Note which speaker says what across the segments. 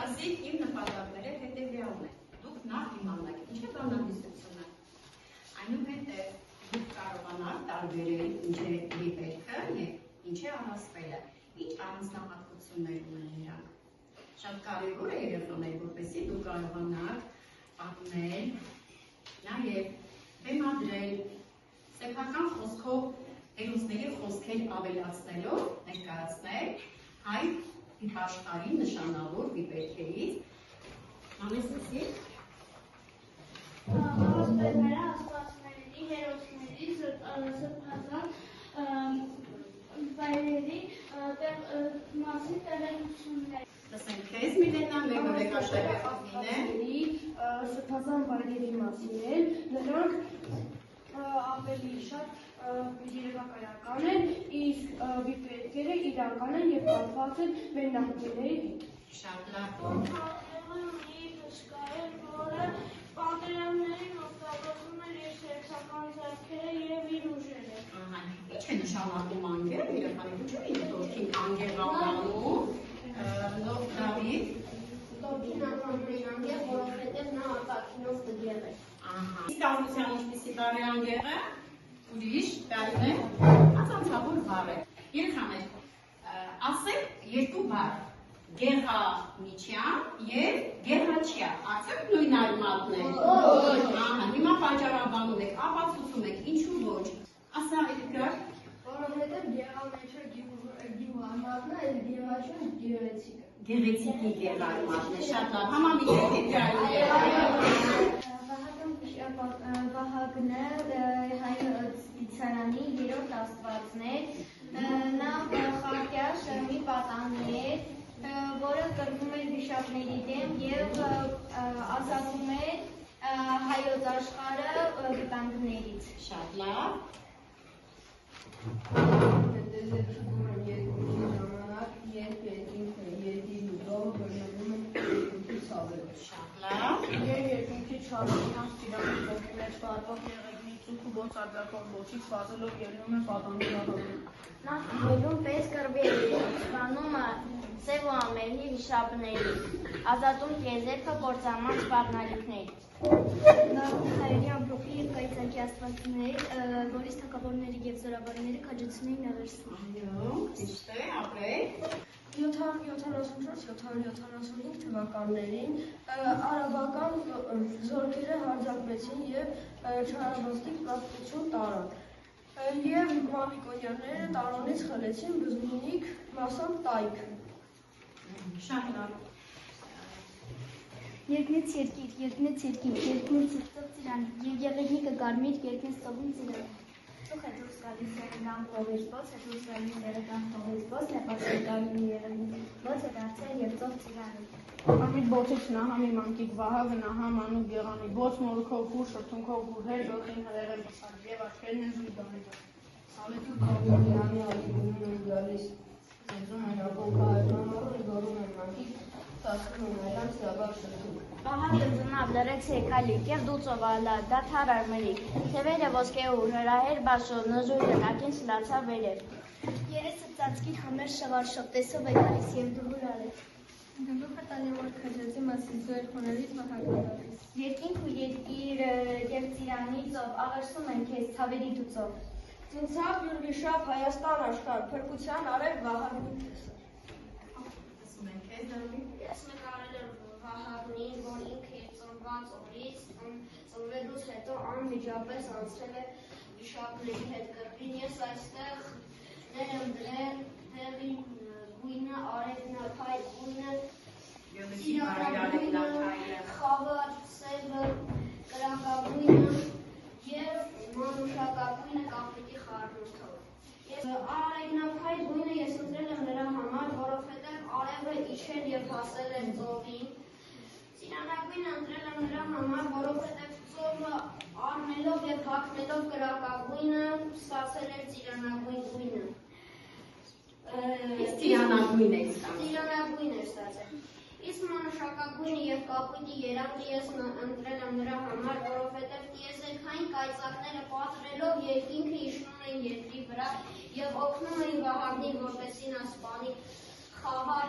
Speaker 1: ասիկ իմ նպատակները հետևյալն է։ Դուք նախ իմանաք, ինչ է բանալիզությունը։ Այնուհետև դուք կարողանաք տարբերել ինչ է դիպերքը եւ ինչ է առասպելը, ինչ առանձնահատկություններ ունեն նրանք։ Շատ կարևոր է երեխաներ, որպեսզի դուք կարողանաք պատմել, նաեւ բեմադրել, սեփական խոսքով հերոսների խոսքեր ավելացնելով ներկայացնել հայ աշխարհի նշանավոր վիպերքերից։ Անեսի
Speaker 2: Առասպելները աստվածների, հերոսների, սրբազան վայրերի մասին տեղեկություններ։
Speaker 1: Լսենք քեզ Միլենա, մեր ղեկավարի
Speaker 3: սրբազան վայրերի մասին են, նրանք ավելի շատ երևակայական են, իսկ վիպերքերը իրական են և կապված են վերնահանգների հետ։
Speaker 1: Շատ լավ։
Speaker 2: Մի հսկայել, որը պատերազմներին օգտագործում էր իր սերցական ձեռքերը և իր ուժերը։
Speaker 1: Ինչ է նշանակում անգեր, երեխաներ, ինչու է դոքին անգեր անվանում, Դավիթ։
Speaker 2: Դոքին անվանում անգեր, որովհետև նա արտաքինով տգեղ էր։
Speaker 1: Իսկ ազգության ինչպիսի բառ է անգեղը, ուրիշ, բառն է, ազանցավոր բառ է։ Երեխաներ, ասեք երկու բառ, գեղամիջյան և գեղաչյա, ասեք նույն արմատն է։ Հիմա պատճառաբանում եք, ապացուցում եք, ինչու ոչ։ Ասա Էդգար։
Speaker 3: Որովհետև գեղամեջը գյուղարմատն է, գեղաչյան գեղեցիկը։
Speaker 1: Գեղեցիկի գեղարմատն է, շատ լավ, համամիջեք Էդգարի։
Speaker 4: Վահագնը հայ Սպիցարանի երրորդ աստվածն է, նա խարտյա շրմի պատանի է, որը կրվում էր վիշապների դեմ և ազատում է հայոց աշխարհը վտանգներից։
Speaker 1: Շատ լավ։
Speaker 3: Երբ երկինքը երկիր ու ծովը բռնվում են երկնքի ցավերով։
Speaker 1: Շատ լավ։
Speaker 3: Երբ երկնքի չարիքյան սիրահարների մեջ պատվող եղեգնի ծուխ ու գործարդակով ոչից վազելով ելնում է պատանի վահագին։
Speaker 4: Նա խմելում պես կռվի է սպանում սև ու ամերնի վիշապների, ազատում տիեզերքը կործանման սպառնալիքներից։ Նա հայերի ամբողջի և կայծակի աստվածներ, որից թագավորների և զորավարները քաջություն էին աղերսում։
Speaker 1: Այո, ճիշտ է, ապրեք։
Speaker 3: 774-775 թվականներին արաբական զորքերը հարձակվեցին և չարաբաստիկ պարտություն տարան։ Եվ մամիկոնյանները տարոնից խլեցին բզմունիկ մասամբ տայք։
Speaker 1: Շատ լավ։
Speaker 4: Երկնից երկիր, երկնից երկինք, երկնից ծծով ծիրան, և եղեգնիկը կարմիր, երկնից ծովում ծիրան։ Ծուխ է դուրս գալիս երեգան փողից պես, է դուրս գալիս երեգան փողից պես, նեպասեկանի երեգնի պես է դարձել և ծով ծիրանի։
Speaker 3: Ամիտ բոցից նահամի մանկիկ վահագը նահամ անուկ գեղանի, բոց մորուքով հուր, շրթունքով հուր, հեր գլխին հրեղել բսար և աչքերն են զույգ դանիջան։ Սալետուր կավյանի հանի ալիգունում են գալիս, զում են ապոնքա հայտնամարում, գորում են մանկիկ, տասկում են այլան սյաբակ շրթուկ։
Speaker 4: Պահակ զնավ լրեց հեկալիկ և դուծով ալա, դա թար արմերիկ, թևերը ոսկե ուր, հրահեր բաշով, նժույրը նակին սլացա վերև։ Երեսը ծածկի համեր շվարշով, տեսով է գալիս և դուր արեց։
Speaker 3: Գլուխը տալևոր քաջացի մասից զոեր խոներից մահագնատից։
Speaker 4: Երկինք ու երկիր և ծիրանի ծով, աղերսում են քեզ ցավերի դուծով։
Speaker 3: Ծնցավ յուր վիշապ Հայաստան աշխարհ, փրկության արև Վահագնի տեսը։
Speaker 1: Ասում ենք քեզ Դավիթ։
Speaker 2: Ես նկարել եմ Վահագնին, որ ինքը ծնված օրից ծնվելուց հետո անմիջապես անցել է վիշապների հետ կռվին։ Ես այստեղ ներ եմ դրել դեղի գույնը, արևնափայ գույնը, ծիրանագույնը, խավար սևը, կրակագույնը և մանուշակագույնը կապիտի խառնուրդով։ Արևնափայ գույնը ես ընտրել եմ նրա համար, որովհետև արևը իջել և հասել է ծովին։ Ծիրանագույնը ընտրել եմ նրա համար, որովհետև ծովը արմելով և հագնելով կրակագույնը ստացել էր ծիրանագույն գույնը։
Speaker 1: Ծիրանագույն եք ստացել։
Speaker 2: Ծիրանագույն է ստացել։ Իսկ մանուշակագույնը և կապույտի երանգը ես ընտրել եմ նրա համար, որովհետև տիեզերքային կայծակները պատռելով երկինքը իջնում էին երկրի վրա և օգնում էին Վահագնին, որպեսզի նա սպանի խավար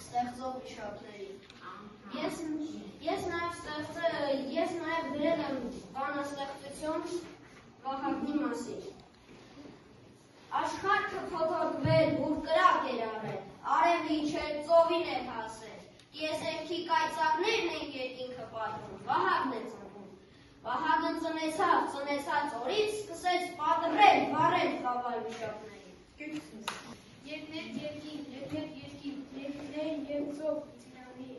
Speaker 2: ստեղծող վիշապների։ Ես նաև գրել եմ բանաստեղծություն Վահագնի մասին։ Աշխարհը փոթորկվել, ուր կրակ էր արել, արևի իջել, ծովին էր հասել, տիեզերքի կայծակներն են երկինքը պատռում, Վահագն է ծնվում։ Վահագն ծնեցած օրից սկսեց պատռել, վառել խավար վիշապներին։
Speaker 3: Երկներ երկին, երկրներ և ծով իցնանի,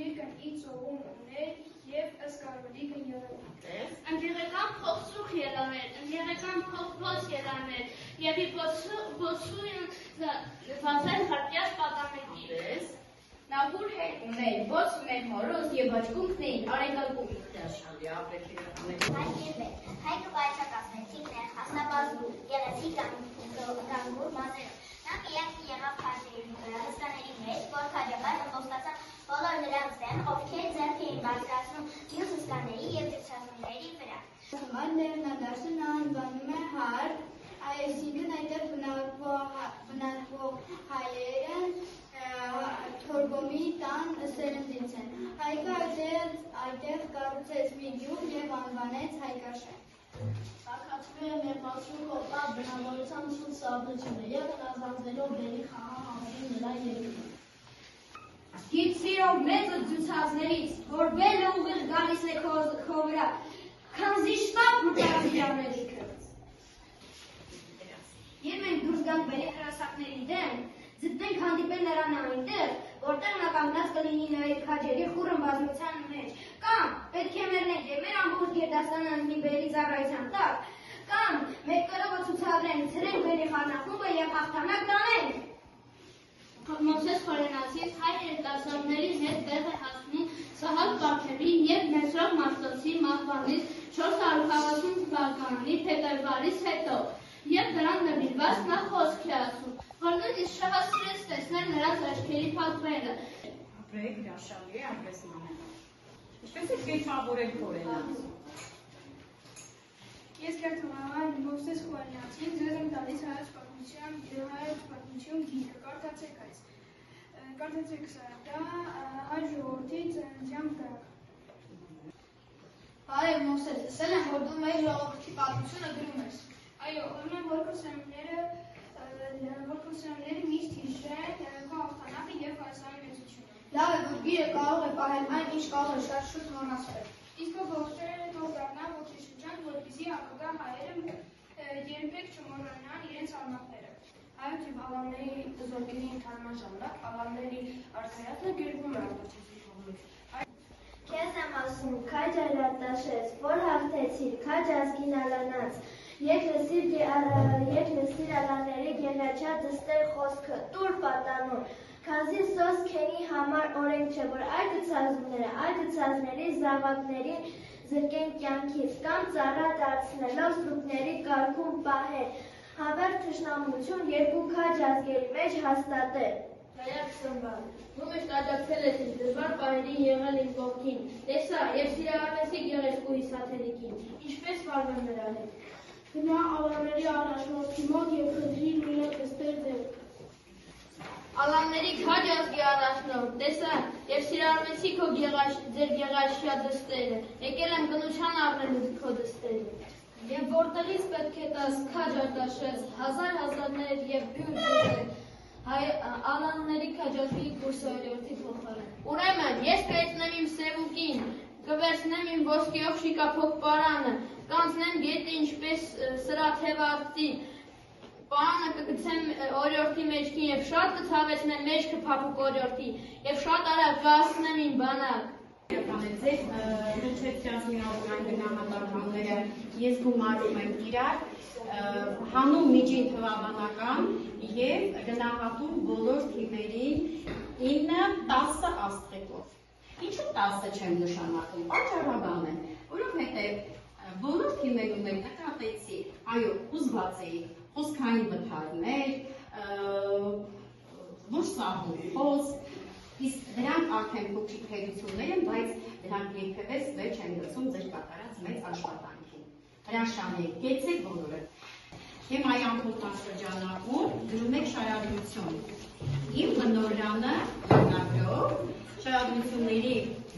Speaker 3: երկն ի ծովում ուներ և ըսկարվելիքը եղել։
Speaker 4: Ընկերական փոխսուխ ելաներ, փոխոց ելաներ, և ի բոցույն վազել հրկյաց պատամեկի։
Speaker 1: Նավուր հետ ուներ, ոչ մեր հորոս և աչկունքներին արեգակում իխտաշալի ապրեքիրը։
Speaker 5: Հայկը բայցակացնեցին նեղ, ասնաբազու, գեղեցի գանգուր մազերը։ Նա միակ եղավ հսկաների մեջ, որ քաջաբար հպոստացան բոլոր նրանց դեմ, ովքեր ձեռք էին բարձրացնում մյուս հսկաների և դրսասունների վրա։
Speaker 3: Այդ լեռնադաշտը նա անվանում է հարկ, այսինքն այդտեղ բնակվող հայերը Թորգոմի տան սերնդից են։ Հայկը այդտեղ կառուցեց մի գյուղ և անվանեց Հայկաշեն։
Speaker 2: Ակացվել է մեր բացում կողպա բնավորության սուտ սաբնությունը և հնազանձելով բերի խաղա համերի նրա երկրը։
Speaker 6: Գիպսիրով մեծը ձյուցածներից, որ վելը ուղիղ գալիս է քո վրա, քանզի շտապ մտարած յանելիքը։ Եվ մենք դուրս գանք բերի հրասակների դեմ, ձգտենք հանդիպել նրան այնտեղ, որտեղ նա կանգնած կլինի նրա քաջերի խուռն բազմության մեջ, կամ պետք է մեռնենք և մեր ամբողջ գերդաստանը ընկնի բերի ծառայության տակ, կամ մեր կրողը ցուցադրենք, ցրենք բերի խառնախումբը և հաղթանակ տանենք։
Speaker 4: Մովսես Խորենացից հայ երիտասարդների հետ տեղ է հասնում Սահակ Պարքևի և Մեսրոպ Մաշտոցի մահվանից 440 թվականի փետրվարից հետո, և նրան նվիրված նա խոսք է ասում, որ նույնիսկ շահասրեց տեսնել նրանց աչքերի փակվելը։
Speaker 1: Ապրեք հրաշալի է այնպես մանենալ։ Ինչպես եք գեչավորել Խորենաց։
Speaker 3: Ես կերտողաղան Մովսես Խորենացին ձեզ եմ տալիս հայոց պատմություն գիրը, կարդացեք այս։ Կարդացեք սա, դա հայ ժողովրդի ծննդյան կրակ։
Speaker 2: Բարև Մովսես, լսել եմ, որ դու մեր ժողովրդի պատմությունը գրում ես։
Speaker 3: Այո, ուզում եմ, որ քո սերունդները միշտ հիշեն քո հաղթանակը և Հայաստանի մեծությունը։
Speaker 2: Լավ է, որ գիրը կարող է պահել այն, ինչ կարող է շատ շուտ մոռացվել։
Speaker 3: Իսկ քո ողջերը թող դառնան ոգեշնչան, որպեսզի ապագա հայերը երբեք չմոռանան իրենց արմատները։
Speaker 7: Հայոց և ալամների զորքերի ընդհանրման ժամանակ ալամների արքայազնը գերվում է արտոչեցի կողմից։
Speaker 4: Քեզ եմ ասում, քաջ այլատաշես, որ հաղթեցիր, քաջ ազգին ալանած, եկ լսիր ալաների գենաչա դստեր խոսքը, տուր պատանուն, քանզի սոս քենի համար օրենք չէ, որ այդ դցազների զավակներին զրկեն կյանքից, կամ ծառա դարձնելով սրուկների կարգում պահել, հավեր թշնամություն երկու քաջ ազգերի մեջ հաստատել։
Speaker 2: Հայակ սմբան, դու միշտ աջակցել ես ինձ դժվար պահերին եղել իմ կողքին, տեսա և սիրահարվեցի գեղեցկուհի սաթերիկին, ինչպես վարվել նրա հետ։
Speaker 3: Գնա ալամների առաջնորդի մոտ և խնդրի նույնը դստեր ձեռք։
Speaker 2: Ալամների քաջ ազգի առաջնորդ, տեսա և սիրահարվեցի ձեր գեղաշյա դստերը, եկել եմ գնության առնելու քո դստերը։ Եվ որտեղից պետք է տաս քաջ արտաշես, հազարներ և բյուր դստեր, ալանների քաջազգի կուրսորյորդի փոխարեն։ Ուրեմն, ես կայտնեմ իմ սևուկին, կվերցնեմ իմ ոսկեով շիկափոք պարանը, կանցնեմ գետը ինչպես սրաթևարտի, պարանը կգցեմ օրյորդի մեջքին և շատ կցավեցնեմ մեջքը փափուկ օրյորդի և շատ արագ կհասցնեմ իմ բանակ։
Speaker 1: Ձեր հնչեցյացնելով այն գնահատականները ես գումարում եմ իրար, հանում միջին թվաբանական և գնահատում բոլոր թիմերին 9-10 աստղիկով։ Ինչու 10 չեմ նշանակում, պատճառաբան է, որովհետև բոլոր թիմերում եք նկատեցի, այո, ուզված էի, խոսքային վթարներ, ոչ սահուն խոսք, իսկ դրանք արդեն փոքրիկ թերություններ են, բայց դրանք երբևէ վեր չեն գցում ձեր կատարած մեծ աշխատանքին։ Հրաշալի է, կեցեք բոլորը։ թեմայի ամփոփման շրջանակում գրում եք շարադրություն։ Իմ բնօրյանը բնագրով շարադրությունների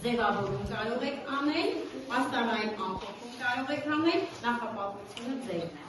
Speaker 1: ձևավորում կարող եք անել, պաստառային ամփոփում կարող եք անել, նախապատվությունը ձերն է։